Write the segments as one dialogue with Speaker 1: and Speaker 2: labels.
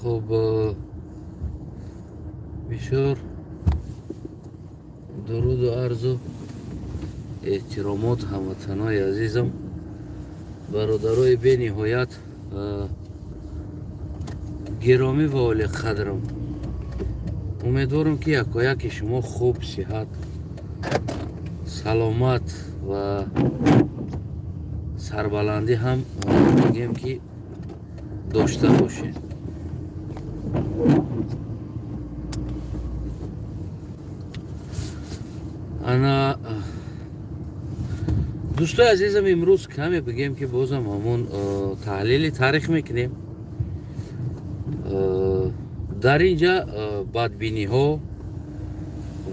Speaker 1: خب بسیار درود و عرض و احترامات هموطنای عزیزم، برادرای بی نهایت گرامی و عالی قدرم. امیدوارم که یکایک شما خوب، صحت، سلامت و سربلندی هم بگیم که داشته باشید. انا دوستای عزیزم، امروز کمی بگیم که بازم همون تحلیل تاریخ میکنیم. در اینجا بدبینی ها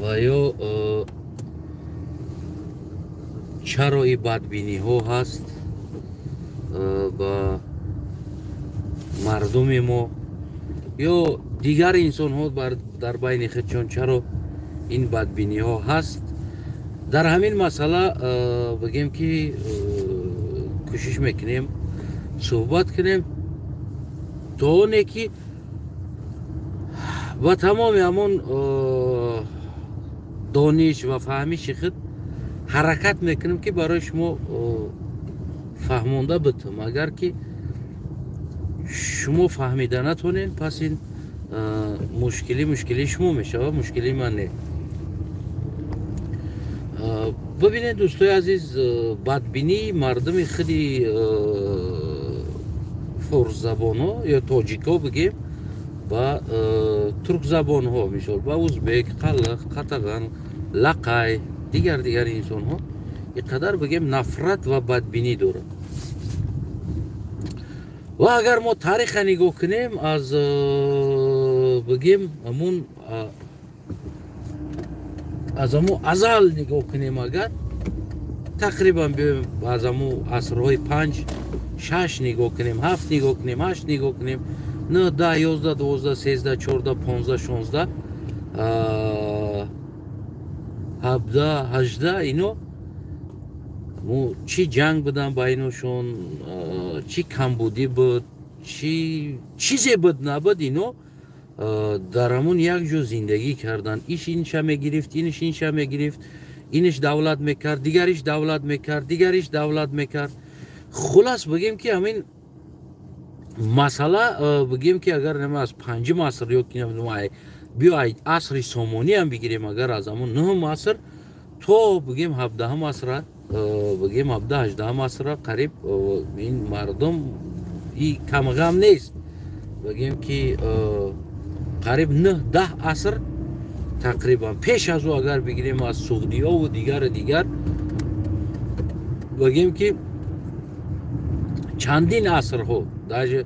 Speaker 1: و یا چرا این بدبینی ها هست با مردم ما یا دیگر انسان ها در بین خودشان چرا این بدبینی ها هست، در همین مسئله بگیم که کوشش میکنیم صحبت کنیم تا اونه که و تمام همون دانش و فهمیش خود حرکت میکنیم که برای شما فهمونده بتم. اگر که شما فهمیده نتونین پس این مشکلی شما میشه و مشکلی من نه. ببینید دوستای عزیز، بدبینی مردم خیلی فارس زبان ها یا تاجیک ها بگیم و ترک زبان ها میشول با ازبک، قلق، قطغن، لقای دیگر انسان ها اینقدر بگیم نفرت و بدبینی داره. و اگر ما تاریخ نگاه کنیم از بگیم همون ازل نگاه کنیم، اگر تقریبا از همون عصرهای 5 6 نگاه کنیم، 7 نگاه کنیم، 8 نگاه کنیم، 9 10 11 12 13 14 15 16 17 18 اینو چی جنگ بدن بینشون، چی کمبودی بود، چی چیزی بود نبود، اینو در همون یک جو زندگی کردن. اینش هم گرفت، اینش هم گرفت، اینش دولت میکرد، دیگریش دولت میکرد، دیگریش دولت میکرد. خلاص بگیم که همین مسئله بگیم که اگر نمی از 5 عصر یا که بیاید عصر سامانی هم بگیریم، اگر از همون 9 عصر تو بگیم 17 عصر، بگیم 17 18 عصر قریب این مردم این کم غم نیست. بگیم که قریب 9 10 عصر تقریبا پیش از او اگر بگیریم از سعودی ها و دیگر بگیم که چندین عصر ها در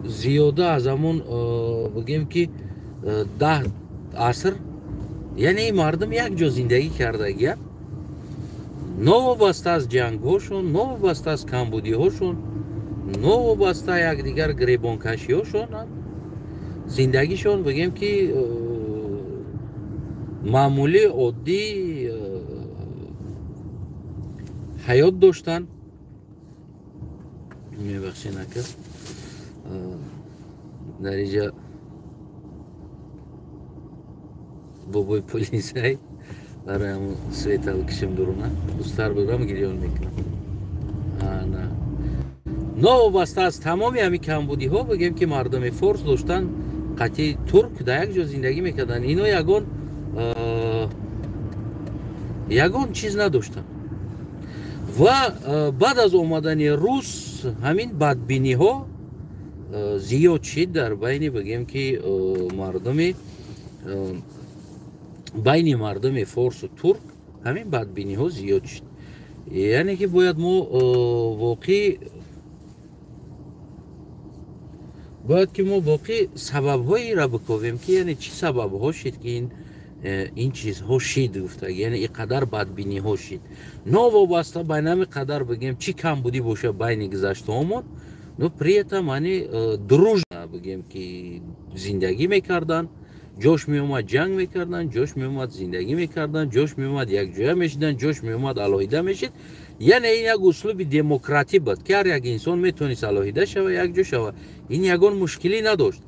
Speaker 1: زیاده از همون بگیم که 10 عصر، یعنی مردم یک جا زندگی کرده گیا، نو بسته از جنگ هاشون، نو بسته از کمبودی هاشون، نو بسته یک دیگر گریبان کشی هاشون، زندگیشون بگیم که معمولی عادی حیات داشتن. میبخشین اکر در اینجا بابای پولیس های برای همون سویتل کشم درونه دوستار بگم گریان میکنم. نه نو بسته از تمامی همی کمبودی ها بگیم که مردم فارس داشتن قطعی ترک در یک جا زندگی میکردن. اینا یگان چیز نداشتن و بعد از اومدن روس همین بدبینی ها زیاد شد در بین بگیم که بین مردم فارس و ترک همین بدبینی ها زیاد شد. یعنی که باید ما واقعی سبب هایی را بکویم که یعنی چی سبب ها شد که این چیزها شد گفته، یعنی اینقدر بدبینی ها شد. نوابسته بین همین قدر بگیم چی کم بودی باشه بین گذشته همون نو پریتا معنی دروژ بگیم که زندگی میکردن، جوش می اومد جنگ میکردن، جوش می اومد زندگی میکردن، جوش می اومد یک جای میشدن، جوش می اومد علاهیده میشد. یعنی این یک اسلوب دموکراتی بود که هر یک انسان میتونی صلاحیده شوه یک جو شوه. این یگان مشکلی نداشت.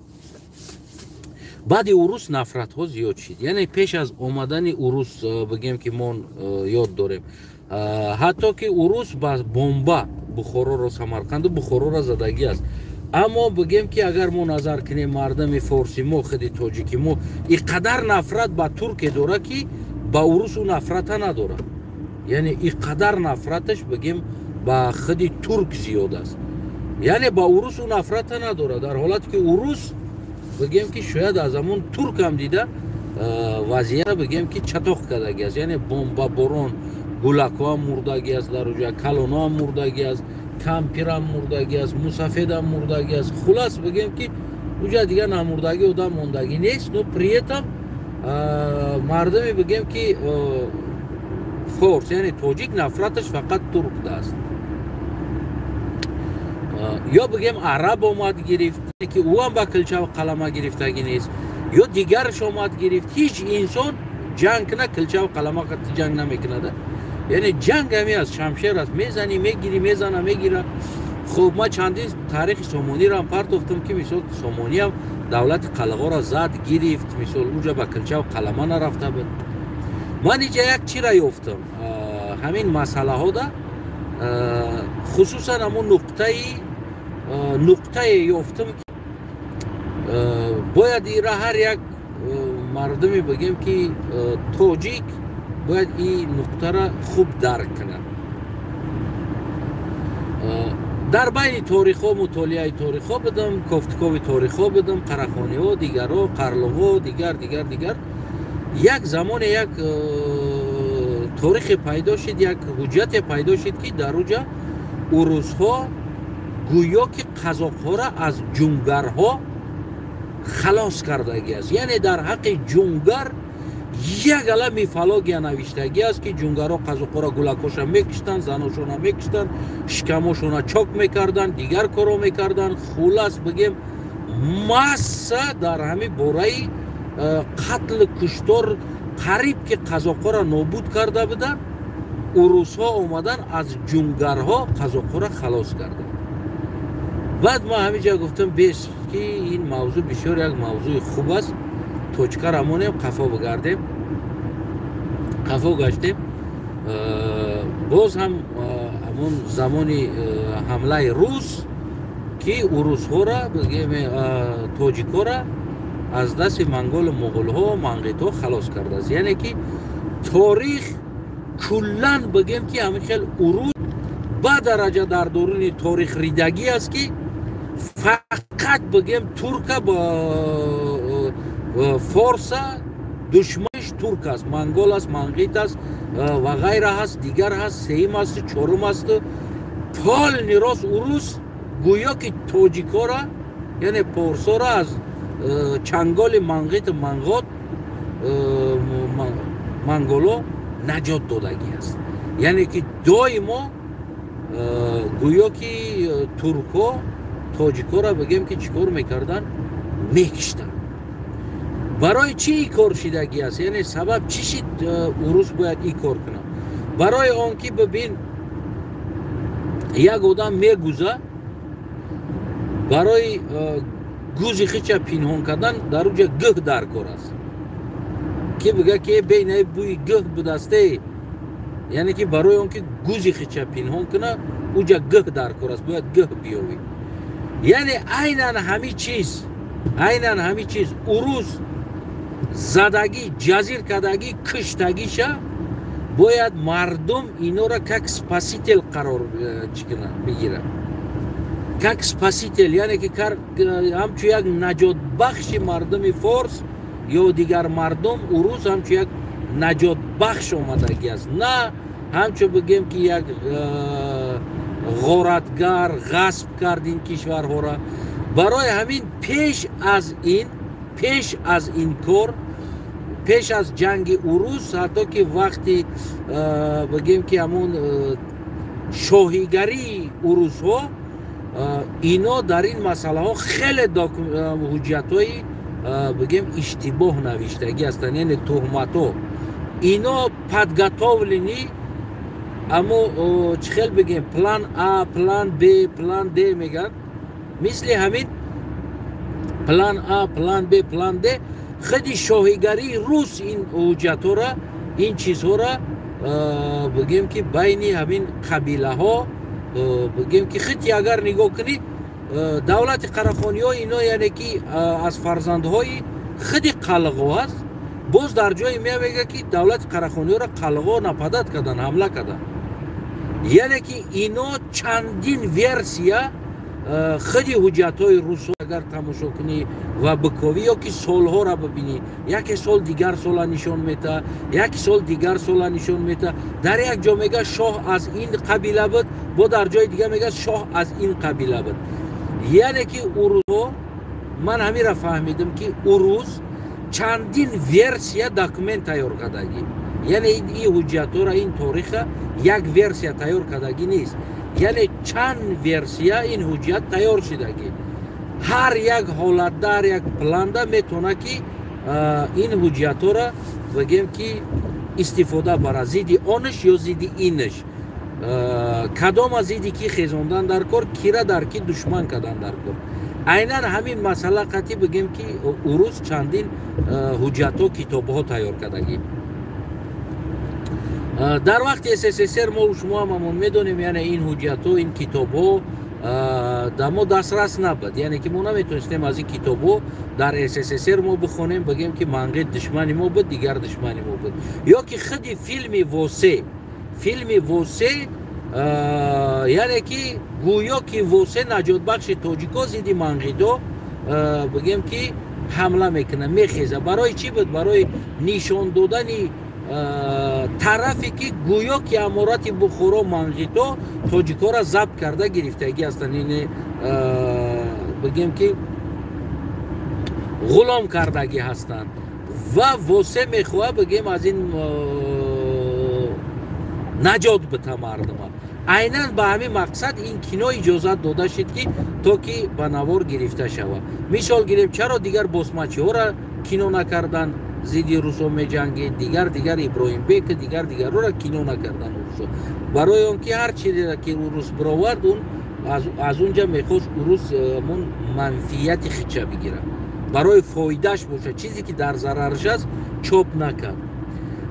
Speaker 1: بعد اوروس نفرت ها زیاد شد. یعنی پیش از آمدن اوروس بگیم که ما یاد داریم حتی که اوروس با بمبا بخارا را سمرقند و بخارا را زدگی است. اما بگیم که اگر ما نظر کنیم مردم فارسی ما خود تاجیکی ما اینقدر نفرت با ترک داره که با اوروس اون نفرت نداره. یعنی اینقدر نفرتش بگیم با خود ترک زیاد است. یعنی با اوروس اون نفرت نداره، در حالت که اوروس بگیم که شاید از همون ترک هم دیده وضعیت بگیم که چطور کردگی است. یعنی بمب بارون گولک‌ها هم مردگی است، در اونجا کلونا هم مردگی است، کمپیر هم مردگی است، موسفید هم مردگی است. خلاص بگیم که اونجا دیگه نمردگی و دم ماندگی نیست. نو پریت هم مردمی بگیم که فارس یعنی تاجیک نفرتش فقط ترک است. یا بگیم عرب آمد گرفت که او هم با کلچه و قلمه گرفتگی نیست، یا دیگرش آمد گرفت. هیچ انسان جنگ کنه کلچه و قلمه قطعی جنگ نمیکنه ده. یعنی جنگ همی از شمشیر است، میزنی میگیری میزنه میگیره. خب ما چندین تاریخ سامانی را هم پرت افتم که مثال سامانی هم دولت قلقا را زد گرفت، مثال اونجا با کلچه و قلمه نرفته بود. من اینجا یک چی را یافتم همین مسئله ها ده، خصوصا همون نقطه یافتم که باید ایره هر یک مردمی بگیم که تاجیک باید این نقطه را خوب درک کنه. در بین تاریخ ها مطالعه تاریخ ها بدم، گفتگو تاریخ ها بدم، قرخانی ها دیگر ها، قرلو ها دیگر یک زمان یک تاریخ پیدا شد، یک حجت پیدا شد که در اونجا اوروس ها گویا که قزاق ها را از جونگر ها خلاص کردگی است. یعنی در حق جونگر یک علم فلاگی نوشتگی است که جونگر ها قزاق ها را گلکاش میکشتن، زناشون ها میکشتن، شکماشون ها چاک میکردن، دیگر کارا میکردن. خلاص بگیم مسا در همین باره قتل کشتار قریب که قزاق ها را نابود کرده بودن، اوروس ها اومدن از جونگر ها قزاق ها را خلاص کردن. بعد ما همینجا گفتم بیش که این موضوع بسیار یک موضوع خوب است، توچکر همونه قفا بگردیم، قفا گشتیم. باز هم همون زمانی حمله روس که اوروس ها را بگیم تاجیک ها را از دست منگول مغول ها و منقیت ها خلاص کرده است. یعنی که تاریخ کلن بگیم که همین خیلی اوروس با درجه در دوران تاریخ ریدگی است که فقط بگیم ترک با فارس دشمنش ترک است، منگول است، منقیت است و غیره هست، دیگر هست، سیم است، چهارم است. پال نیراس اوروس گویا که تاجیکا را یعنی پارسا را از چنگال منقیت منقاد منگولو نجات دادگی است. یعنی که دائما گویا که ترکا تاجیکا را بگیم که چیکار میکردن؟ میکشتن. برای چی این کار شدگی است؟ یعنی سبب چی شد اوروس باید این کار کنه؟ برای آنکه ببین یک آدم میگوزه برای گوزی خیچه پینهان کردن در اونجا گه در کار است که بگه که بین بوی گه بدسته، یعنی که برای آنکه گوزی خیچه پینهان کنه اونجا گه در کار است، باید گه بیاوی. یعنی عیناً همین چیز اوروس زدگی جزیر کردگی کشتگیشه باید مردم اینا را که سپاسیتل قرار بگیره. که سپاسیتل یعنی که همچون یک نجات بخش مردم فارس یا دیگر مردم اوروس همچون یک نجات بخش آمدگی است، نه همچون بگیم که یک غارتگر غصب کرد این کشورها را. برای همین پیش از این کار، پیش از جنگ اوروس، حتی که وقتی بگیم که همون شاهیگری اوروس ها اینا در این مسئله ها خیلی حجت های بگیم اشتباه نوشتگی هستند. یعنی تهمت ها اینا پدگتاولینی اما چخیل بگیم پلان A پلان B پلان D میگن مثل همین پلان A پلان B پلان D خودی شاهیگری روس این حجت را این چیزها را بگیم که بین همین قبیله ها بگیم که خودی اگر نگاه کنی دولت قراخانی ها اینا یعنی که از فرزندهای خودی قلقو هست باز در جای میگه که دولت قراخانی را قلقو نپدت کردن حمله کردن یعنی که اینا چندین ورسیا خیلی حجت های روس اگر تماشا کنی و بکوی یا که سال ها را ببینی یک سال دیگر سال نشان میده یک سال دیگر سال نشان میده در یک جا میگه شاه از این قبیله بود با در جای دیگر میگه شاه از این قبیله بود یعنی که اروس من همین را فهمیدم که اروس چندین ورسیا داکومنت تیار کردگی یعنی این حجت را این تاریخ یک ورسیا تیار کردگی نیست یعنی چند ورسیا این حجت تیار شدگی هر یک حالت در یک پلانده میتونه که این حجت را بگیم که استفاده برای زیدی آنش یا زیدی اینش کدام از زیدی که خیزاندن در کار کیره در کی دشمن کردن در کار عیناً همین مسئله قطعی بگیم که اروس چندین حجت و کتاب ها تیار کردگی در وقت SSSR ما شما هم میدونیم یعنی این حجت ها این کتاب ها در ما دسترس نبود یعنی که ما نمیتونستیم از این کتاب ها در SSSR ما بخونیم بگیم که منقید دشمنی ما بود دیگر دشمنی ما بود یا که خودی فیلم واسه یعنی که گویا که واسه نجات بخش تاجیکا زیدی منقیدو بگیم که حمله میکنه میخیزه برای چی بود برای نشان دادن طرفی که گویا که امارات بخارا منقیدو تاجیکا را ضبط کرده گرفتگی هستن این بگیم که غلام کردگی هستند و واسه میخواه بگیم از این نجات بده مردم عیناً به همین مقصد این کینو اجازت داده شد که تا که به نوار گرفته شود مثال گیریم چرا دیگر بسماچی ها را کینو نکردن زیدی روسو می جنگید دیگر ابراهیم بیک دیگر را کینو نکردن روسو برای اون که هر چیزی را که روس براورد اون از اونجا میخواست روس من منفیت خیچه بگیره برای فایدهش باشه چیزی که در ضررش است چوب نکرد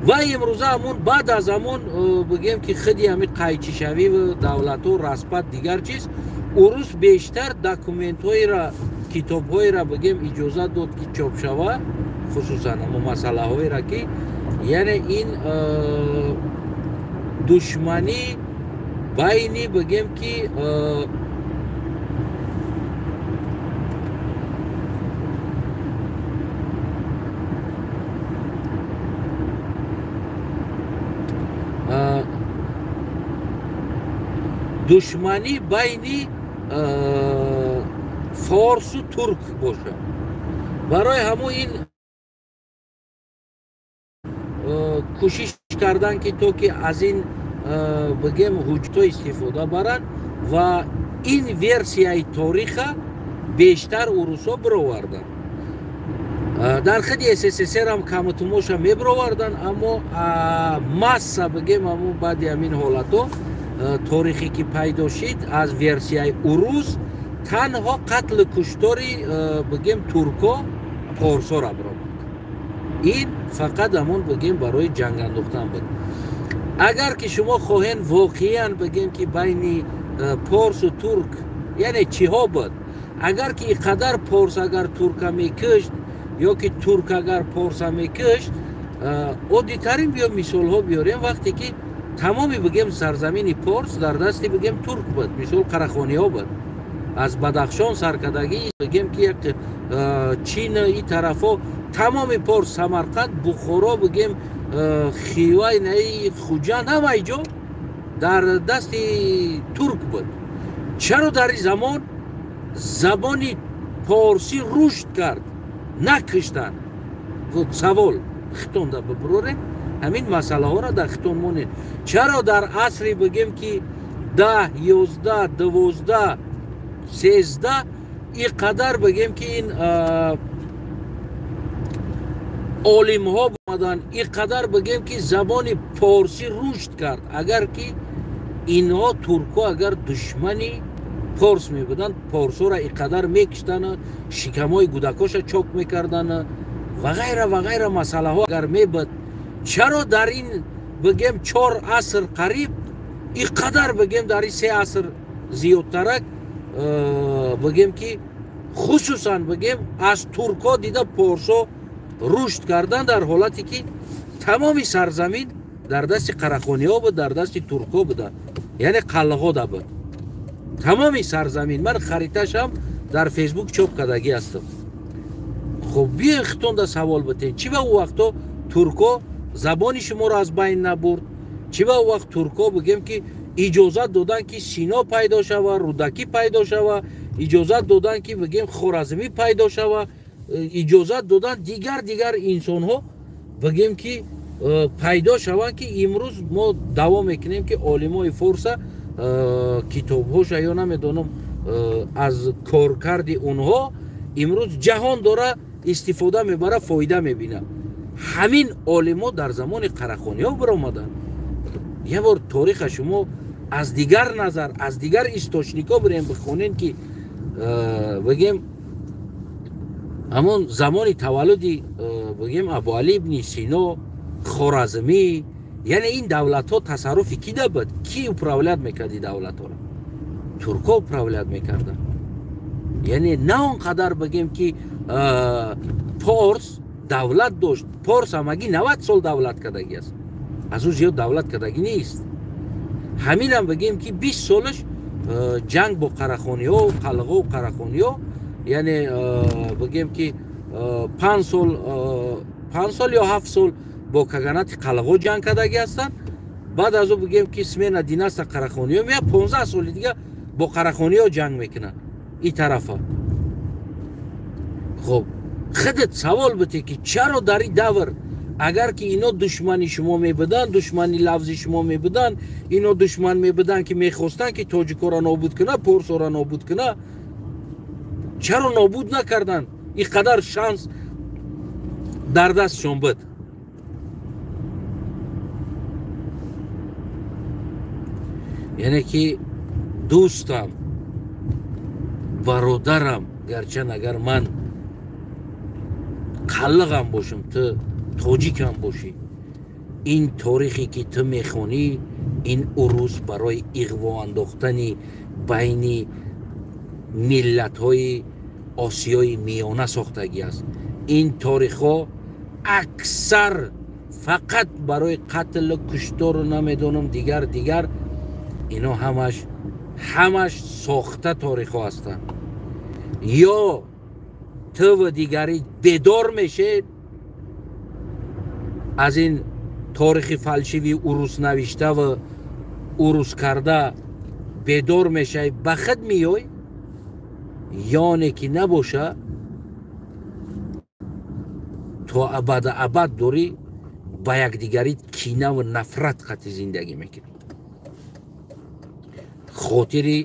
Speaker 1: و امروزه همون بعد از همون بگیم که خیلی همین قایچی شوی و دولت و رسپت دیگر چیز اروس بیشتر داکومنت های را کتاب های را بگیم اجازت داد که چاپ شوه خصوصا همون مسئله های را که یعنی این دشمنی بینی بگیم که دشمنی بین فارس و ترک باشه برای همون این کوشش کردن که تو که از این بگیم حجت استفاده برن و این ورسیای تاریخ بیشتر اروسا برآوردن در خود SSSR هم کمتموش هم میبرآوردن اما ماسا بگیم اما بعد همین حالتو تاریخی که پیدا شد از ورسیای اروس تنها قتل کشتاری بگیم ترکا پارسا را برآورد این فقط همون بگیم برای جنگ انداختن بود اگر که شما خواهین واقعا بگیم که بین پارس و ترک یعنی چی ها بود اگر که اینقدر پارس اگر ترک میکشت یا که ترک اگر پارس میکشت عادی ترین بیا مثال ها بیاریم وقتی که تمامی بگیم سرزمین پارس در دستی بگیم ترک بود مثال قراخانی ها بود از بدخشان سرکردگی بگیم که یک چین این طرف ها تمام پارس سمرقند بخارا بگیم خیوه نهی خوجند همه ایجا در دست ترک بود چرا در این زمان زبانی پارسی رشد کرد نکشتن سوال خطون در ببروره همین مسئله ها را در خطون مونید چرا در عصری بگیم که 10 11 12 13 اینقدر بگیم که این عالم ها اینقدر بگیم که زبان پارسی رشد کرد. اگر که اینها ترکا اگر دشمنی پارس می بودن، پارسو را اینقدر میکشتن، شکمای گودکاش چوک میکردن و غیره و غیره مسئله ها اگر می بود، چرا در این بگیم 4 عصر قریب اینقدر بگیم در این 3 عصر زیادترک بگیم که خصوصا بگیم از ترکا دیده پارسو رشد کردن، در حالتی که تمامی سرزمین در دست قراخانی ها بود، در دست ترکا بود، یعنی قلغا ده بود تمامی سرزمین. من خریطش هم در فیسبوک چاپ کردگی هستم. خب بیا خطون ده سوال بتین، چی به او وقتا ترکا زبانی شما را از بین نبرد؟ چی به او وقت ترکا بگیم که اجازت دادن که سینا پیدا شوه، رودکی پیدا شوه، اجازت دادن که بگیم خوارزمی پیدا شوه، اجازت دادن دیگر انسان ها بگیم که پیدا شوند که امروز ما دعوا میکنیم که عالمای فارس کتاب هاش یا نمیدونم از کارکرد اونها امروز جهان داره استفاده میبره، فایده میبینه. همین عالما در زمان قراخانی ها برآمدن. یه بار تاریخ شما از دیگر نظر، از دیگر استوشنیکا بریم بخونین که بگیم همون زمان تولدی بگیم ابوعلی ابن سینا، خوارزمی، یعنی این دولت ها تصرف کی ده بود؟ کی اپراولیت میکردی دولت ها را؟ ترکا اپراولیت میکردن. یعنی نه اونقدر بگیم که پارس دولت داشت. پارس همگی 90 سال دولت کردگی است، از او زیاد دولت کردگی نیست. همین هم بگیم که 20 سالش جنگ با قراخانی ها و قلغا و قراخانی ها، یعنی بگیم که 5 سال یا 7 سال با کگانت قلغا جنگ کردگی هستن. بعد از او بگیم که سمین دینست قراخانی ها میاد 15 سال دیگه با قراخانی ها جنگ میکنن این طرفا. خب خودت سوال بده که چرا در این دور اگر که اینا دشمنی شما میبودن، دشمنی لفظی شما میبودن، اینا دشمن میبودن که میخواستن که تاجیکا را نابود کنه، پارسا را نابود کنه، چرا نابود نکردن؟ اینقدر شانس در دستشون بود. یعنی که دوستم، برادرم، گرچه اگر من قلقم باشم، تو تاجیکم باشی، این تاریخی که تو میخونی، این عروس برای اغوا انداختنی بین ملت های آسیای میانه ساختگی است. این تاریخ ها اکثر فقط برای قتل، کشتار، نمیدونم دیگر اینا همش ساخته تاریخ ها هستن. یا تو و دیگری بیدار میشه از این تاریخ فلسفی عروس نوشته و عروس کرده، بیدار میشه به خود میای، یعنی که نباشه تا ابد داری با یک دیگری کینه و نفرت خط زندگی میکنی. خاطر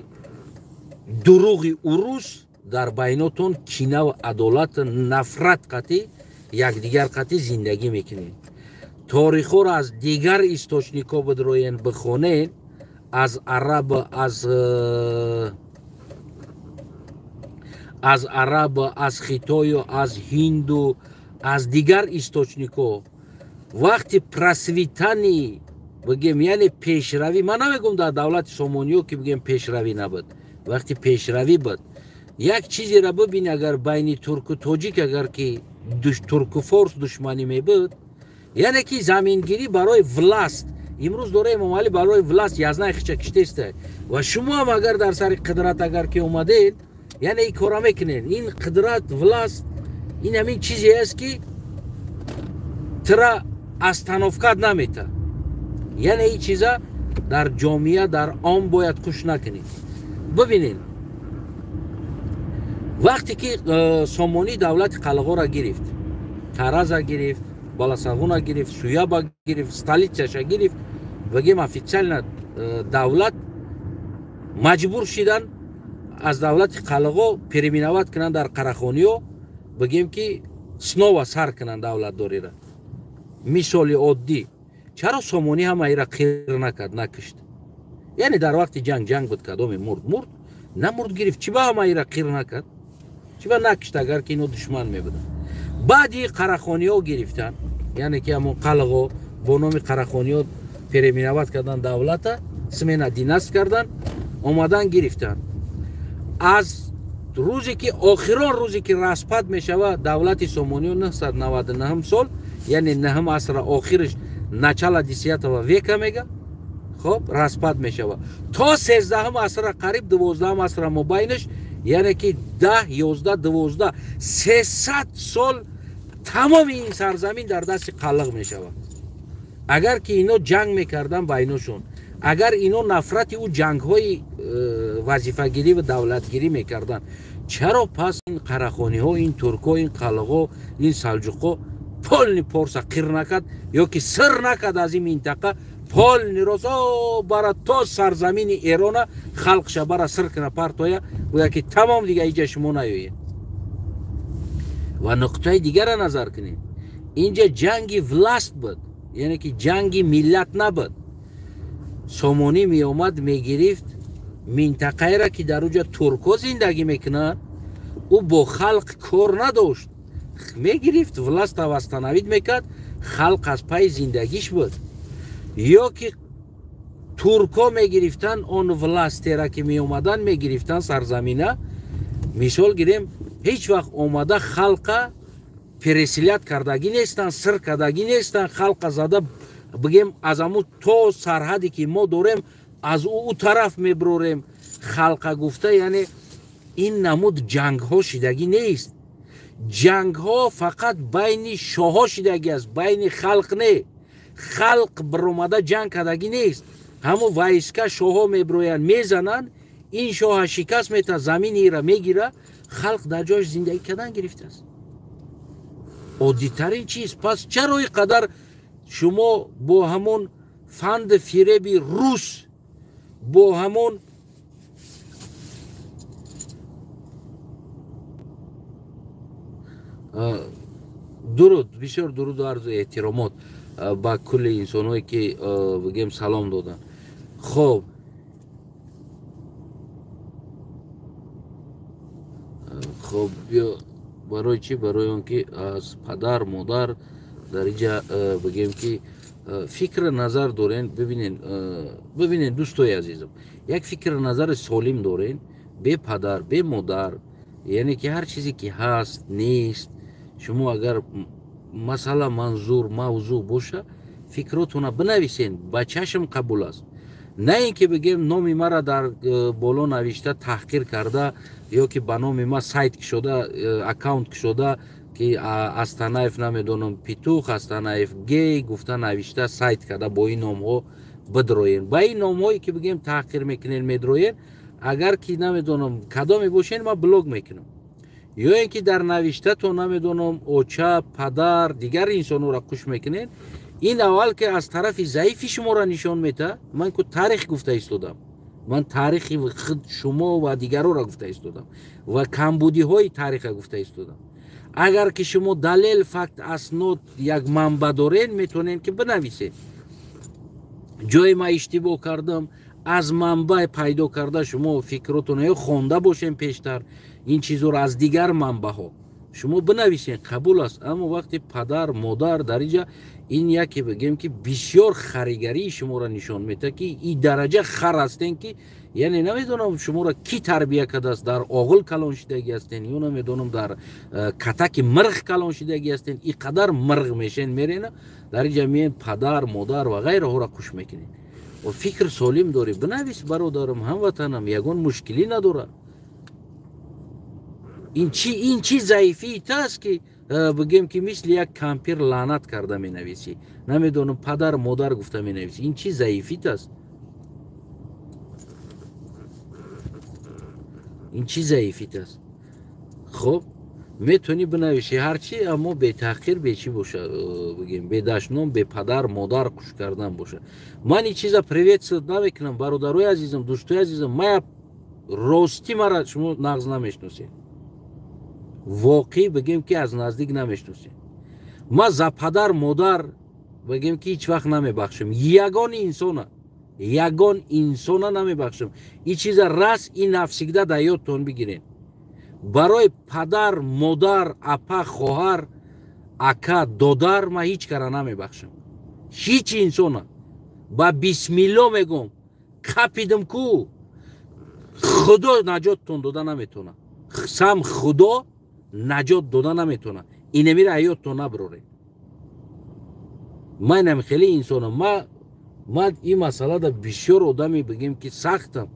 Speaker 1: دروغ عروس در بیناتون کینه و عدالت، نفرت قطعی یک دیگر قطعی زندگی میکنین. تاریخ را از دیگر استوشنیکا بدروین بخونین، از عرب، از خیتای و از هندو، از دیگر استوشنیکا وقتی پرسویتنی بگیم یعنی پیشروی، من نمیگم در دولت سامانیو که بگیم پیشروی نبود، وقتی پیشروی بود یک چیزی را ببین، اگر بین ترک و تاجیک اگر که ترک و فارس دشمنی می بود، یعنی که زمینگیری برای ولاست، امروز دوره امام علی برای ولاست یزنه خیچه کشته است و شما هم اگر در سر قدرت اگر که اومدین، یعنی این کارا میکنین. این قدرت ولاست این همین چیزی است که ترا از تنافکت نمیته، یعنی این چیزا در جامعه در عام باید کش نکنید. ببینین وقتی که سامانی دولت قلغا را گرفت، ترز را گرفت، بالاساغون را گرفت، سویاب را گرفت، ستالیچش را گرفت، بگیم افیتسل دولت مجبور شدن از دولت قلغا پریمینوات کنن در قراخانی و بگیم که سنو و سر کنن دولت داری را. мисоли оддӣ чаро Сомонӣ ҳамаира қир накард, накашт? Яъне дар вақти ҷанг буд, кадоме мурд намурд гирифт, чӣ ба ҳамаира қир накард, чӣ ба накашт, агар ки ино душман мебуданд. баъди қарахониҳо гирифтанд, яъне ки ҳамон қалғо бо номи қарахониҳо переименоват кардан, давлата смена династ кардан, омадан гирифтанд. аз рӯзе ки охирон рӯзе ки распад мешавад давлати Сомониҳо 999 сол, яъне 9 асра охираш начала 10 века мега, хоб распад мешавад то 13 асра, қариб 12 асра мобайнаш, яъне ки 10 11 12 300 сол тамоми ин сарзамин дар дасти қаллақ мешавад. агар ки ино ҷанг мекардан байношон, агар ино нафрати ӯ ҷангҳои вазифагирӣ ва давлатгирӣ мекарданд, чаро пас ин қарахониҳо, ин туркҳо, ин қалғо, ин салҷуқҳо полни порса қир накард ё ки сир накард аз ин минтақа полни розо бара то сарзамини Эрона халқша бара сир кина партоя гӯя ки тамом дига иҷа шумо наёед. ва нуқтаи дигара назар кунед, инҷа ҷанги власт буд, яъне ки ҷанги миллат набуд. Сомонӣ меомад мегирифт минтақаеро ки дар уҷа туркҳо зиндагӣ мекунанд, ӯ бо халқ кор надошт, мегирифт власта вастанавид мекард, халқ аз пай зиндагиш буд. ё ки туркҳо мегирифтанд он властера ки меомаданд, мегирифтанд сарзамина, мисол гирем, ҳеҷ вақт омада халқа пересилят кардагӣ нестанд, сир кардагӣ нестанд, халқа зада бигем аз аму то сарҳаде ки мо дорем аз ӯ тараф мебурорем, халқа гуфта, яъне ин намуд ҷангҳо шидагӣ нест. ҷангҳо фақат байни шоҳҳо шидагӣ аст, байни халқ не. халқ биромада ҷанг кардагӣ нест. ҳамо вайска шоҳҳо мебироянд, мезананд, ин шоҳа шикаст мета, замини ира мегира, халқ дар ҷояш зиндагӣ кардан гирифтааст. оддитарин чиз. пас чаро ин қадар шумо бо ҳамон фанд фиреби рус, бо ҳамон дуруд, бисёр дуруду арзу эҳтиромот ба кулли инсонҳое ки бигем салом доданд. хоб хоб барои чӣ? барои он ки аз падар модар дар инҷа бигем ки фикр назар дорен. бибинен дӯстои азизам, як фикр назари солим дорен, бе падар бе модар, яъне ки ҳар чизе ки ҳаст нест, шумо агар масъала манзур мавзӯъ боша, фикротона бинависен, ба чашм қабул аст. на ин ки бигем номи мара дар боло навишта таҳқир карда, ё ки ба номи ма сайт кушода, аккаунт кушода ки Астанаев намедонам Петух, Астанаев гей гуфта навишта сайт карда бо ин номҳо бидроен. ба ин номҳое ки бигем таҳқир мекунен медроен, агар ки намедонам кадоме бошен, ма блог мекунам. ё ин ки дар навишта то намедонам оча, падар, дигар инсонҳоро куш мекунен, ин аввал ки аз тарафи заифи шуморо нишон мета. ман ку таърих гуфта истодам, ман таърихи худ шумо ва дигароро гуфта истодам ва камбудиҳои таъриха гуфта истодам. агар ки шумо далел, факт, аснод, як манба дорен, метавонен ки бинависед. ҷое ма иштибоҳ кардам, аз манбаъ пайдо карда шумо фикротона ё хонда бошен пештар, ин чизҳоро аз дигар манбаъҳо шумо бинависен, қабул аст. аммо вақти падар модар дар инҷа, ин яке бигем ки бисёр харигарии шуморо нишон мета ки ин дараҷа хар ҳастен ки, яъне намедонам шуморо ки тарбия кардааст, дар оғил калон шидагӣ ҳастен ё намедонам дар катаки мирғ калон шидагӣ ҳастен, ин қадар мирғ мешен мерена, дар инҷа меен падар модар ва ғайраҳоро куш мекунед. фикр солим дорӣ, бинавис бародарам, ҳамватанам, ягон мушкилӣ надорад. ин чӣ заифиит аст ки бигем ки мисли як кампир лаънат карда менависӣ, намедонам падар модар гуфта менависӣ, ин чӣ заифиит аст? ин чӣ заифиит аст? хоб метавонӣ бинавишӣ ҳарчӣ, аммо бетаҳқир бечӣ боша, бигем бедашном, бепадар модар куш кардан боша. ман ин чиза приветствовать намекунам. бародарои азизам, дӯстои азизам, мая ростӣ мара шумо нағз намешносед, воқеӣ бигем ки аз наздик намешносед. ма за падар модар بگیم که هیچ وقت نمیبخشم. یگان انسان نمیبخشم. این چیز راست این نفسیگده در یادتون بگیرین. برای پدر، مادر، اپا، خواهر، اکا، دادر ما هیچ کار نمیبخشم. هیچ انسان. با بسم الله میگم کپیدم کو خدا نجاتتون داده نمیتونه. سم خدا نجات داده نمیتونه. اینه میره حیاتتون نبروره. من خیلی انسانم. ما این مسئله دا بسیار آدمی بگیم که سختم.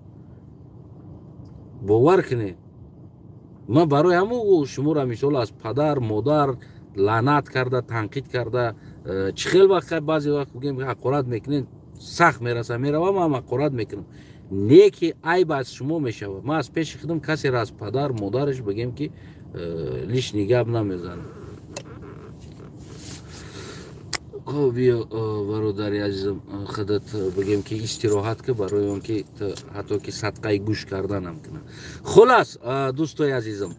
Speaker 1: باور کنید. من برای همون شما را مثال از پدر مادر لعنت کرده تنقید کرده چه خیلی وقت بعضی وقت بگیم حقارت میکنین سخت میرسه میروم هم حقارت میکنم نیکی عیب از شما میشوه. من از پیش خودم کسی را از پدر مادرش بگیم که لیش نگاب نمیزنم. بیا برادری عزیزم خودت بگیم که استراحت که برای اون که حتی که صدقه گوش کردن هم کنه. خلاص دوستای عزیزم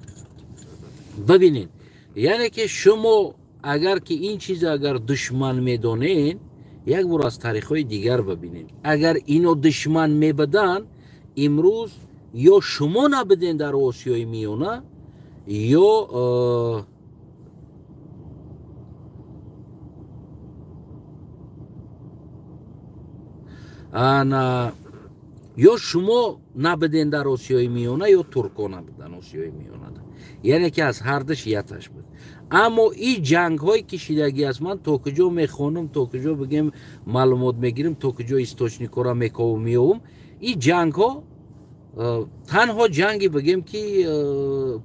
Speaker 1: ببینین یعنی که شما اگر که این چیز اگر دشمن میدونین یک بار از تاریخ‌های دیگر ببینین. اگر اینو دشمن میبدن امروز یا شما نبدین در آسیای میانه یا یا شما نبدین در آسیای میانه یا ترکا نبدن آسیای میانه. یعنی که از هر دش یتش بود. اما این جنگ های کشیدگی است. من تا کجا میخونم تا کجا بگیم معلومات میگیرم تا کجا استوچنیکا را میکومیوم این جنگ ها تنها جنگی بگیم که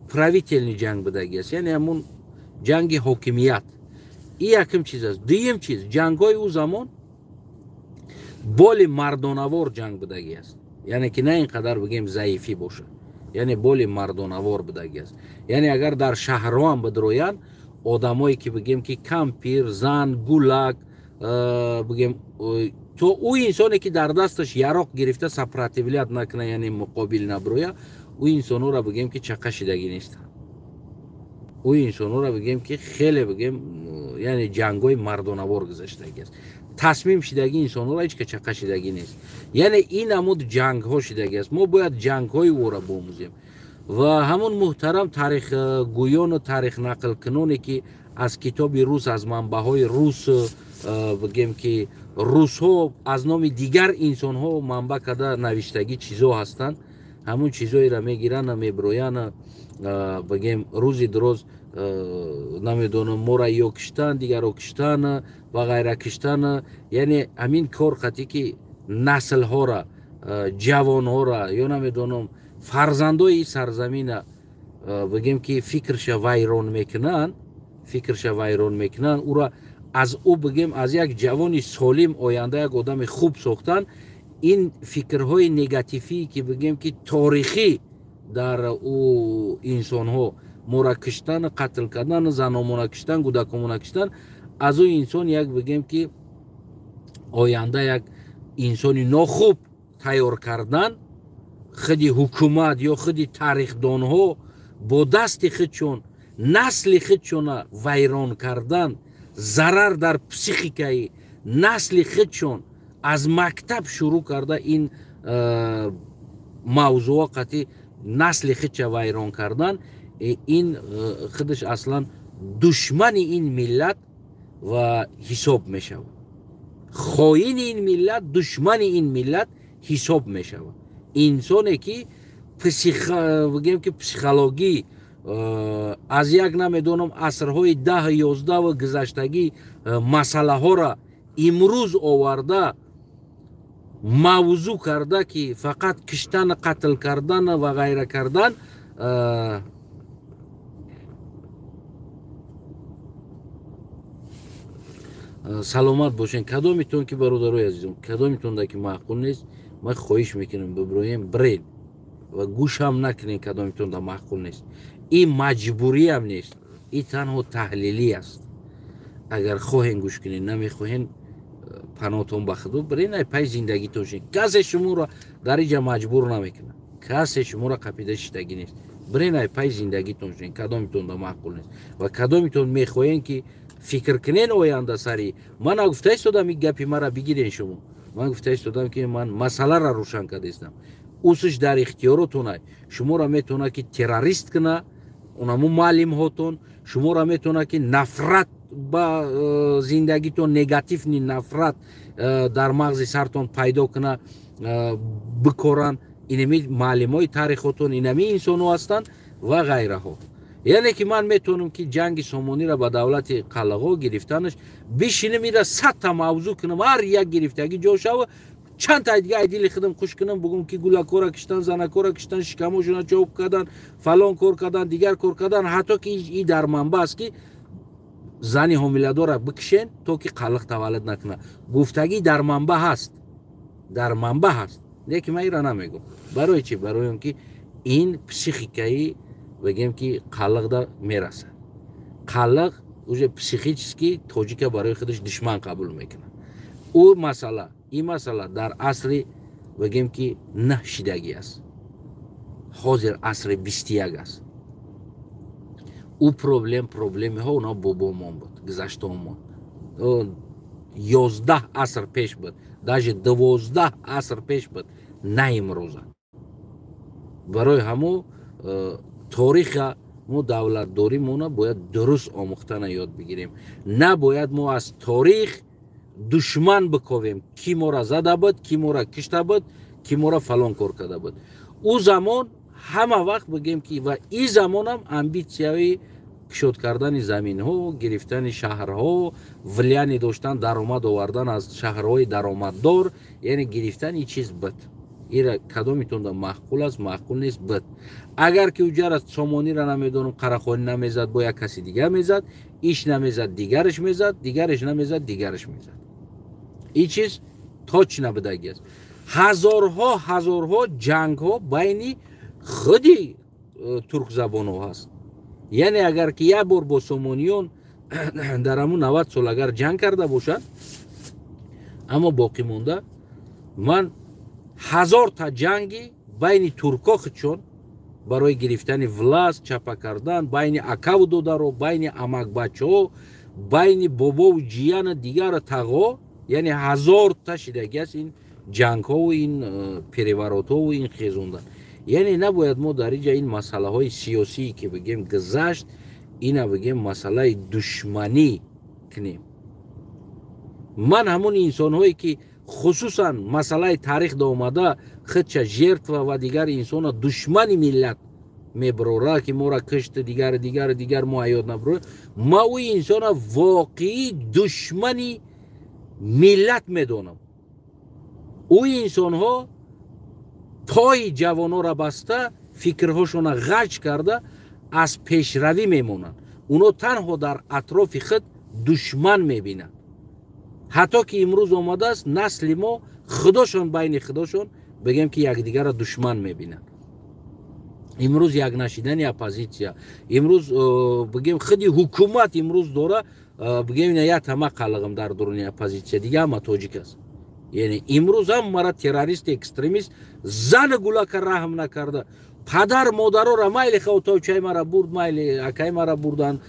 Speaker 1: پراویتلنی جنگ بدگی است. یعنی همون جنگ حاکمیت. این یکم چیز است. دویم چیز جنگ های او زمان بال مردانوار جنگ بدگی است. یعنی که نه اینقدر بگیم ضعیفی باشه. یعنی بال مردانوار بدگی است. یعنی اگر در شهرها هم بدروین آدمایی که بگیم که کمپیر زن گولک بگیم تو او انسانی که در دستش یراق گرفته سپراتیویت نکنه یعنی مقابل نبرویا او انسانو را بگیم که چقه شدگی نیست. او انسانو را بگیم که خیلی بگیم یعنی جنگای مردانوار گذشتگی است. تصمیم شدگی انسان را هیچ که چقه شدگی نیست. یعنی این نمود جنگ ها شدگی است. ما باید جنگ های او را باموزیم و همون محترم تاریخ گویان و تاریخ نقل کنونی که از کتاب روس از منبع های روس بگیم که روس ها از نام دیگر انسان ها منبع کرده نوشتگی چیزا هستند. همون چیزایی را میگیرن میبروین بگیم روزی دروز نمیدونم مورا یا کشتن دیگر رو کشتن و غیره کشتن. یعنی همین کار خطی که نسل ها را جوان ها را یا نمیدونم فرزندای سرزمین بگیم که فکرش ویران میکنن او را از او بگیم از یک جوان سالم آینده یک آدم خوب ساختن. این فکرهای نگاتیفی که بگیم که تاریخی در او انسان ها مورا کشتن قتل کردن زنامونا کشتن کودکامونا کشتن از او انسان یک بگیم که آینده یک انسانی ناخوب تیار کردن. خودی حکومت یا خودی تاریخدان ها با دست خودشون نسل خودشون ویران کردن ضرر در پسیخیکای نسل خودشون از مکتب شروع کرده. این موضوع قطعی نسل خودش ویران کردن این خودش اصلا دشمن این ملت و حساب میشود. خائن این ملت دشمن این ملت حساب میشود. انسانی که بگیم که پسیخولوژی از یک نمیدونم عصرهای 10 11 و گذشتگی مسئله ها را امروز آورده موضوع کرده که فقط کشتن قتل کردن و غیره کردن. سلامت باشین. کدامیتون که برادرای عزیزم کدامیتون که معقول نیست من خواهش میکنم ببرویم برین و گوش هم نکنین. کدامیتون دا معقول نیست. این مجبوری هم نیست. این تنها تحلیلی است. اگر خواهین گوش کنین نمیخواهین پناهتون بخدا برین پای زندگیتون شین. کسی شما را در اینجا مجبور نمیکنه. کسی شما را قپیده شدگی نیست. برین پای زندگیتون شین. کدامیتون دا معقول نیست و کدامیتون میخواهین که фикр кунен оянда сари. Ман гуфта истодам ин гапи мара бигирен шумо. Ман гуфта истодам ки ман масъаларо рӯшан кардистам. усиш дар ихтиёротунай. Шуморо метавона ки террорист куна, унаму муаллимҳотон, шуморо метавона ки нафрат ба зиндагитон, негативни нафрат дар мағзи сартон пайдо куна бикоран. Инами муаллимои таърихотон, инами инсоно ҳастанд ва ғайраҳо. яъне ки ман метавонам ки ҷанги Сомониро ба давлати қалағо гирифтанаш бишинам ира 100 та мавзӯъ кунам, ҳар як гирифтагӣ ҷо шава, чанд та дига дили худам хуш кунам, бугум ки гулакора киштан, занакора киштан, шикамошона чоп кардан, фалон кор кардан, дигар кор кардан, ҳатто ки и дар манба аст ки зани ҳомиладора бикишен то ки қалиқ таваллуд накунад. Гуфтагӣ дар манба ҳаст, дар манба ҳаст, лекин ман ира намегӯм. Барои чӣ? Барои он ки ин психикаи бигем ки қалиқда мерасад. Қалиқ уже психически тоҷика барои худаш душман қабул мекунад. У масъала, ин масъала дар асри бигем ки 9 шидагӣ аст. ҳозир асри 21 аст. У проблемиҳо уна бобомон буд, гузаштаомон. 11 аср пеш буд, даже 12 аср пеш буд, на имрӯза. барои ҳамо ториха мо давлатдоримона бояд дуруст омӯхтана ёд бигирем. Набояд мо аз торих душман биковем, ки мора зада буд, ки мора кишта буд, ки мора фалон кор карда буд. У замон ҳама вақт бигем ки ва и замонам амбитсияи кушод кардани заминҳо, гирифтани шаҳрҳо, влияне доштан, даромад овардан аз шаҳрҳои даромаддор, яъне гирифтани чиз буд. ира кадомитонда маъқул аст, маъқул нест, буд. Агар ки уҷара Сомониро намедонам, қарахонӣ намезад, бо як каси дигар мезад, иш намезад, дигараш мезад, дигараш намезад, дигараш мезад. ин чиз точ набудагӣ аст. ҳазорҳо ҷангҳо байни худи туркзабонҳо ҳаст. яъне агар ки як бор бо сомониён дар ҳамун 90 сол агар ҷанг карда бошад, аммо боқӣ монда, ман 1000 та ҷанги байни турко худшон барои гирифтани власт, чапа кардан, байни акаву додаро, байни амакбачаҳо, байни бобову ҷияна дигара тағо, яъне 1000 та шидагӣ аст ин ҷангҳову ин переворотҳову ин хезондан. яъне набояд мо дар инҷа ин масъалаҳои сиёсие ки бигем гузашт, ина бигем масъалаи душманӣ кунем. ман ҳамон инсонҳое ки хусусан масъалаи таърих да омада худша жертва ва дигар инсона душмани миллат мебарора ки мора кишт, дигар мо ҳаёт набарора, ма ӯ инсона воқеӣ душмани миллат медонам. ӯ инсонҳо пои ҷавонора баста, фикрҳошона ғаҷ карда аз пешравӣ мемонанд. Уно танҳо дар атрофи худ душман мебинанд. ҳатто ки имрӯз омадааст насли мо худошон байни худошон бигем ки якдигарро душман мебинанд. имрӯз якнашидани оппозитсия, имрӯз бигем худи ҳукумат имрӯз дора бигем як тама қалағам дар дуруни оппозитсия, дига ҳама тоҷик аст. яъне имрӯз ҳамара террорист, экстремист, зани гулака раҳм накарда, падар модарора майли хавтовчаи мара бурд, майли акаи мара бурдан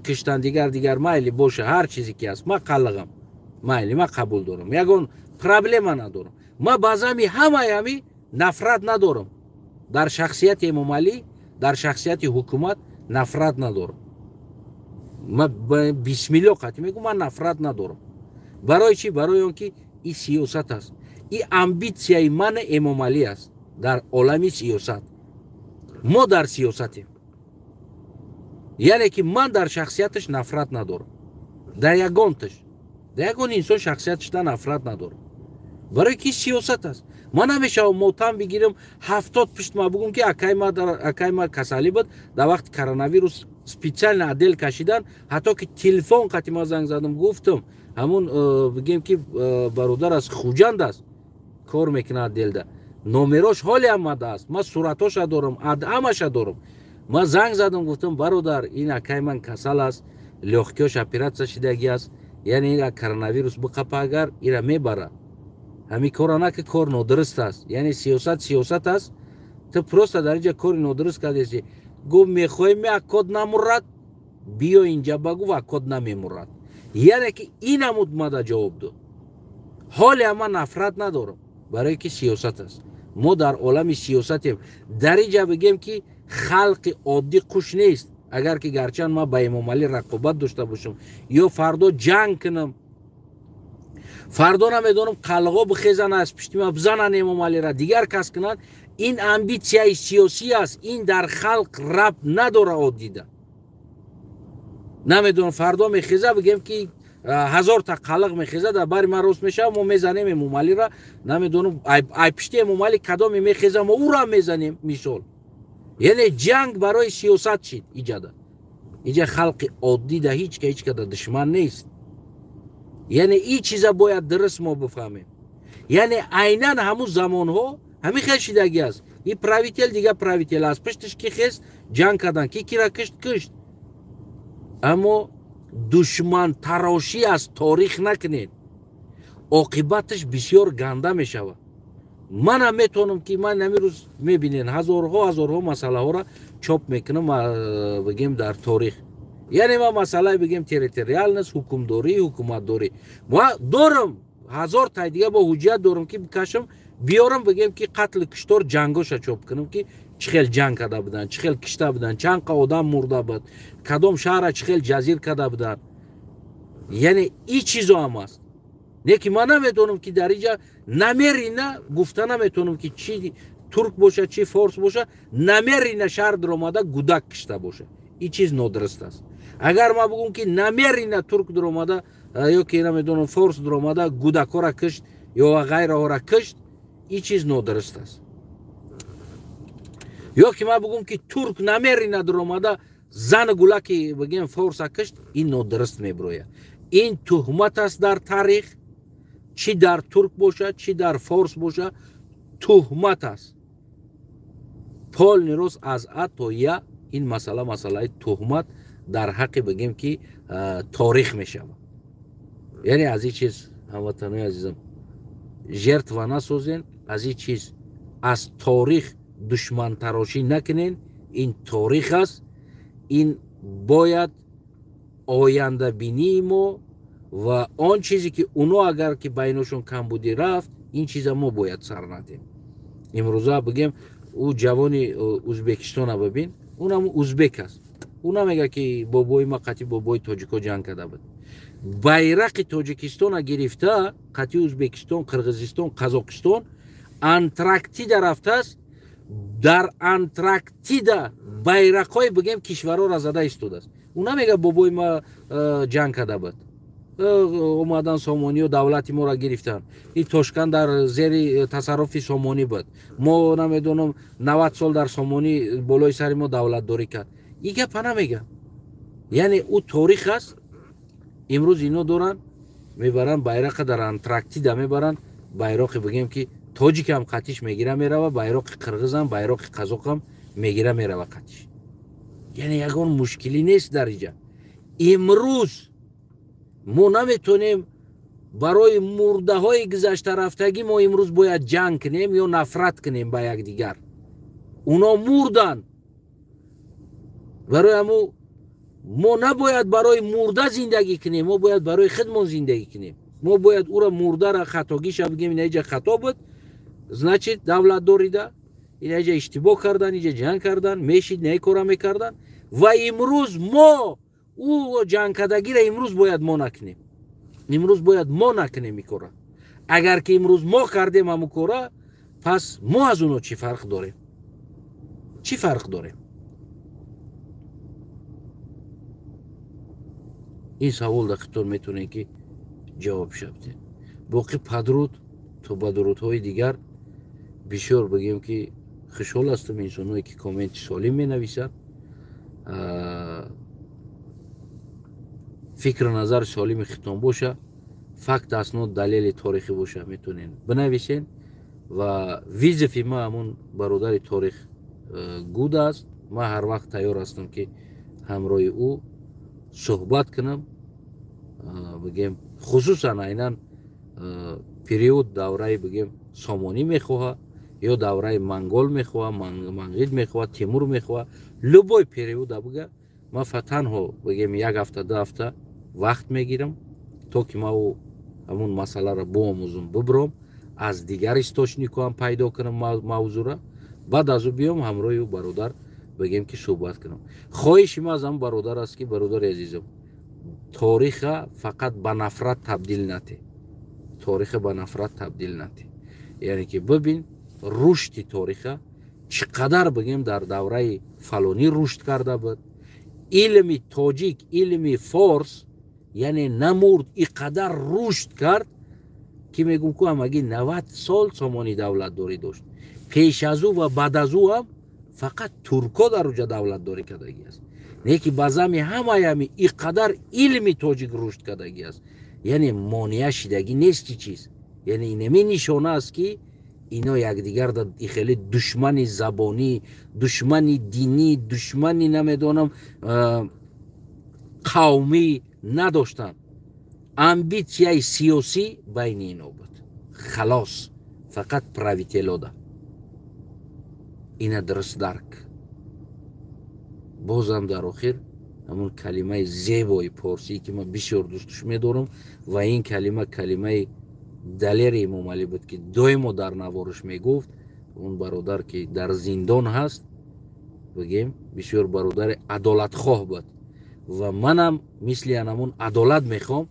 Speaker 1: киштан, дигар майли боша, ҳар чизе ки аст, ма қалағам, майли ма қабул дорам, ягон проблема надорам. ма баъзами ҳамаи нафрат надорам. дар шахсияти Эмомалӣ, дар шахсияти ҳукумат нафрат надорам. ма бисмилло қатъӣ мегӯям, ман нафрат надорам. барои чӣ? барои он ки ин сиёсат аст. ин амбитсияи мани Эмомалӣ аст дар олами сиёсат. мо дар сиёсатем. яъне ки ман дар шахсияташ нафрат надорам. дар ягонташ, дар ягон инсон шахсияташда нафрат надорам. барои ки сиёсат аст. ман намешавам мотам бигирам 70 пушт ма бугум ки акаи ма касалӣ буд, дар вақти коронавирус специально отдел кашидан, ҳатто ки телефон қатъӣ ма занг задам, гуфтам ҳамун бигем ки бародар аст, Хуҷанд аст, кор мекунад отделда, номерош ҳоле омадааст, ман суратоша дорам, ҳамаша дорам. ман занг задам, гуфтам бародар, ин акаи ман касал аст, лёгкиёш оператсия шидагӣ аст, яъне ин коронавирус биқапа агар ира мебарад. ҳамин кора наки кор нодуруст аст. яъне сиёсат аст. ту просто дар инҷа кори нодуруст кардеси. гуфт мехоҳем як код намурад, биё инҷа багу ва код намемурад. یعنی که این همود ماده جواب داد. حال اما نفرت ندارم برای که سیاست است. ما در عالم سیاستیم. در اینجا بگیم که خلق عادی خوش نیست. اگر که گرچند ما با امام علی رقابت داشته باشم یا فردا جنگ کنم، فردا نمیدونم قلقا بخیزن از پشت ما بزنن امام علی را دیگر کس کنن، این امبیسیای سیاسی است. این در خلق رب نداره عادی ده. نمیدونم فردا میخیزه بگیم که 1000 تا قلق میخیزه در بر من روز میشه ما میزنیم امام علی را، نمیدونم ای پشت امام علی کدام میخیزه ما او را میزنیم مثال. یعنی جنگ برای سیاست شد ایجاد. اینجا خلق عادی ده هیچ که دشمن نیست. یعنی این چیزا باید درست ما بفهمیم. یعنی عیناً همون زمان ها همین خشیدگی است. این پراویتل دیگه پراویتل است. پشتش کی خست جنگ کردن، کی را کشت. اما دشمن تراشی از تاریخ نکنید. عاقبتش بسیار گنده می شود. من هم میتونم که من امروز میبینین هزارها مسئله ها را چاپ میکنم بگیم در تاریخ. یعنی ما مسئله بگیم تریتوریال نیست، حکومت داری. ما دارم 1000 تا دیگه با حجت دارم که بکشم بیارم بگیم که قتل کشتار جنگاش چاپ کنم که چخیل جنگ کرده بودن، چخیل کشته بودن، چند آدم مرده بود، کدام شهر چخیل جزیر کرده بودن. یعنی این چیزا هم است. نه که من نمیتونم که در اینجا نمیرینه گفته نمیتونم که چی ترک باشه چی فارس باشه، نمیرینه شهر در آمده گودک کشته باشه. این چیز نادرست است. اگر ما بگم که نمیرینه ترک در آمده یا که نمیدونم فارس در آمده گودک ها را کشت یا غیر ها را کشت، این چیز نادرست است. یا که ما بگم که ترک نمیرینه در آمده زن گولکی بگیم فارس کشت، این نادرست میبروید. این تهمت است در تاریخ، چی در ترک باشه چی در فارس باشه تهمت است. پال نیروز از یا این مسئله تهمت در حق بگیم که تاریخ میشه. یعنی از این چیز هموطنان عزیزم ژرتوا نسازین، از این چیز از تاریخ دشمن تراشی نکنین. این تاریخ است. این باید آینده بینی ما و آن چیزی که اونا اگر که بینشون کم بودی رفت، این چیزا ما باید سر ندیم. امروزه بگیم او جوان ازبکستان ببین، اونم ازبک است. اونا میگه که بابای ما قطعی بابای تاجیکا جنگ کرده بود. بیرق تاجیکستان گرفته، قطعی ازبکستان، قرغیزستان، قزاقستان انتارکتیدا رفته است. در انتارکتیدا بیرقای بگیم کشورها را زده ایستاده است. اونا میگه بابای ما جنگ کرده بود. اومدن سامانی و دولتی ما را گرفتن. این توشکن در زیر تصرف سامانی بود. ما نمیدونم 90 سال در سامانی بالای سر ما دولت داری کرد. این گپ نمیگه. یعنی او تاریخ است. امروز اینو دارن میبرن بیرق در انتارکتیدا میبرن، بیرق بگیم که تاجیک هم قطیش میگیره میره و بیرق قرغیز هم بیرق قزاق هم میگیره میره و قطیش. یعنی یگان مشکلی نیست در اینجا. امروز ما نمیتونیم برای مرده های گذشته رفتگی ما امروز باید جنگ کنیم یا نفرت کنیم با یک دیگر. اونا مردن. برای ما نباید برای مرده زندگی کنیم، ما باید برای خودمون زندگی کنیم. ما باید او را مرده را خطاگیش بگیم این اینجا خطا بود، значит دولت داریده، این اینجا اشتباه کردن، اینجا جنگ کردن، میشید نه کارا میکردن و امروز ما او جنگ کردگی را امروز باید ما نکنیم. امروز باید ما نکنیم میکاره. اگر که امروز ما کردیم همون کاره، پس ما از اونو چی فرق داریم؟ چی فرق داریم؟ این سوال در خطور میتونه که جواب شبته. باقی پدرود تو بدرودهای دیگر بسیار بگیم که خوشحال هستم انسانایی که کامنت سالم می نویسن، فکر و نظر سالم ختم باشه، فکت اسناد دلیل تاریخی باشه میتونین بنویسین و وظیفه ما همون برادر تاریخ گود است. ما هر وقت تیار هستم که همراه او صحبت کنم. بگیم خصوصا عیناً پریود دوره بگیم سامانی میخواه یا دوره منگول میخواه، منقید میخواه، تیمور میخواه، لبای پریود بگه ما فتن ها بگیم یک هفته دو هفته вақт мегирам то ки ман ҳамун масъаларо биомӯзум бибиром аз дигар источникҳам пайдо кунам мавзӯра баъд аз ӯ биём ҳамроҳи ӯ бародар бигем ки суҳбат кунам. хоҳиши ман аз ҳамун бародар аст ки бародари азизам ториха фақат ба нафрат табдил нате. ториха ба нафрат табдил нате. яъне ки бибин рушди ториха чӣ қадар бигем дар давраи фалонӣ рушд карда буд. илми тоҷик, илми форс яъне намурд и қадар рушд кард ки мегӯм ку ҳамагӣ 90 сол сомони давлатдорӣ дошт. пеш аз ӯ ва баъд аз ӯ ҳам фақат турко дар уҷа давлатдорӣ кардагӣ аст. не ки ба зами ҳамаи ҳами и қадар илми тоҷик рушд кардагӣ аст. яъне монеа шидагӣ нест чӣ чиз. яъне инами нишона аст ки ино якдигар хеле душмани забонӣ, душмани динӣ, душмани намедонам қавмӣ надоштанд. амбитсияи сиёсӣ байни ино буд. халос фақат правителода. ина дуруст дарк. бозам дар охир ҳамун калимаи зебои порсӣ ки ман бисёр дӯстуш медорам ва ин калима калимаи далери имомалӣ буд ки доимо дар навориш мегуфт. он бародар ки дар зиндон ҳаст бигем бисёр бародари адолатхоҳ буд ва манам мисли анамун адолат мехоҳам.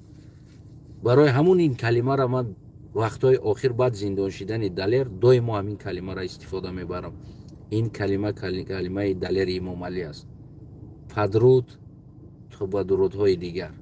Speaker 1: барои ҳамун ин калимаро ман вақтҳои охир баъд зиндон шидани далер доимо ҳамин калимаро истифода мебарам. ин калима калимаи далери имомалӣ аст. падруд то ба дурудҳои дигар.